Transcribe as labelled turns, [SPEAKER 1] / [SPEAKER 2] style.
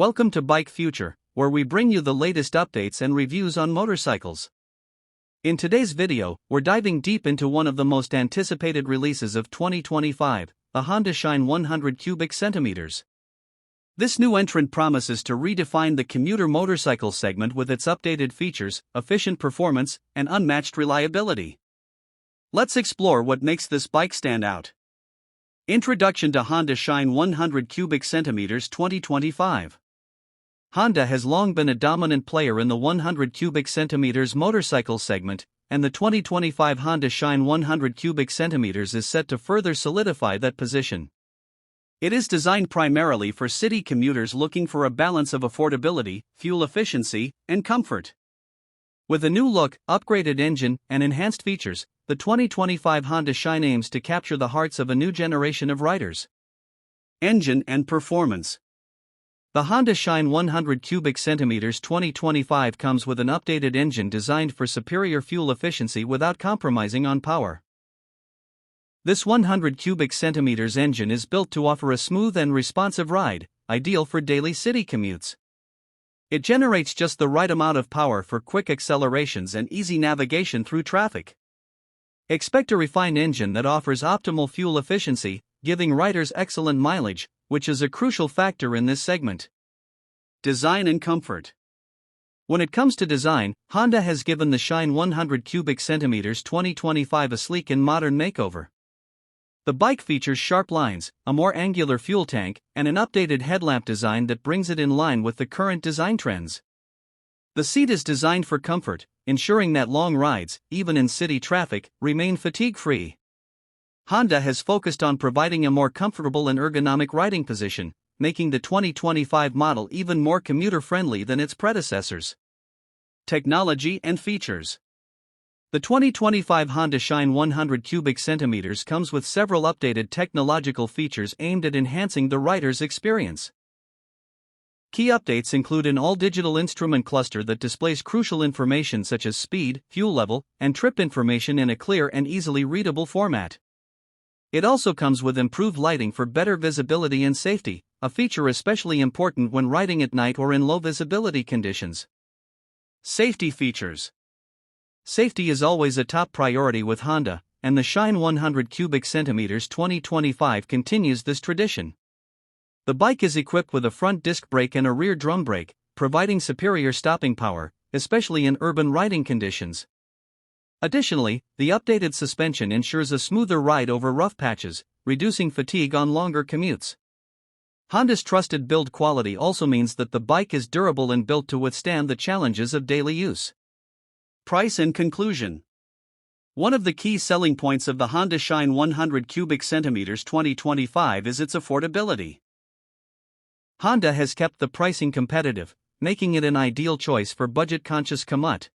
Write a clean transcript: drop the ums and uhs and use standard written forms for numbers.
[SPEAKER 1] Welcome to Bike Future, where we bring you the latest updates and reviews on motorcycles. In today's video, we're diving deep into one of the most anticipated releases of 2025, the Honda Shine 100 cubic centimeters. This new entrant promises to redefine the commuter motorcycle segment with its updated features, efficient performance, and unmatched reliability. Let's explore what makes this bike stand out. Introduction to Honda Shine 100 cubic centimeters 2025. Honda has long been a dominant player in the 100 cubic centimeters motorcycle segment, and the 2025 Honda Shine 100 cubic centimeters is set to further solidify that position. It is designed primarily for city commuters looking for a balance of affordability, fuel efficiency, and comfort. With a new look, upgraded engine, and enhanced features, the 2025 Honda Shine aims to capture the hearts of a new generation of riders. Engine and performance. The Honda Shine 100 cubic centimeters 2025 comes with an updated engine designed for superior fuel efficiency without compromising on power. This 100 cubic centimeters engine is built to offer a smooth and responsive ride, ideal for daily city commutes. It generates just the right amount of power for quick accelerations and easy navigation through traffic. Expect a refined engine that offers optimal fuel efficiency, giving riders excellent mileage, which is a crucial factor in this segment. Design and comfort. When it comes to design, Honda has given the Shine 100 cubic centimeters 2025 a sleek and modern makeover. The bike features sharp lines, a more angular fuel tank, and an updated headlamp design that brings it in line with the current design trends. The seat is designed for comfort, ensuring that long rides, even in city traffic, remain fatigue-free. Honda has focused on providing a more comfortable and ergonomic riding position, making the 2025 model even more commuter-friendly than its predecessors. Technology and features. The 2025 Honda Shine 100 cubic centimeters comes with several updated technological features aimed at enhancing the rider's experience. Key updates include an all-digital instrument cluster that displays crucial information such as speed, fuel level, and trip information in a clear and easily readable format. It also comes with improved lighting for better visibility and safety, a feature especially important when riding at night or in low visibility conditions. Safety features. Safety is always a top priority with Honda, and the Shine 100 cubic centimeters 2025 continues this tradition. The bike is equipped with a front disc brake and a rear drum brake, providing superior stopping power, especially in urban riding conditions. Additionally, the updated suspension ensures a smoother ride over rough patches, reducing fatigue on longer commutes. Honda's trusted build quality also means that the bike is durable and built to withstand the challenges of daily use. Price and conclusion. One of the key selling points of the Honda Shine 100 cubic centimeters 2025 is its affordability. Honda has kept the pricing competitive, making it an ideal choice for budget-conscious commute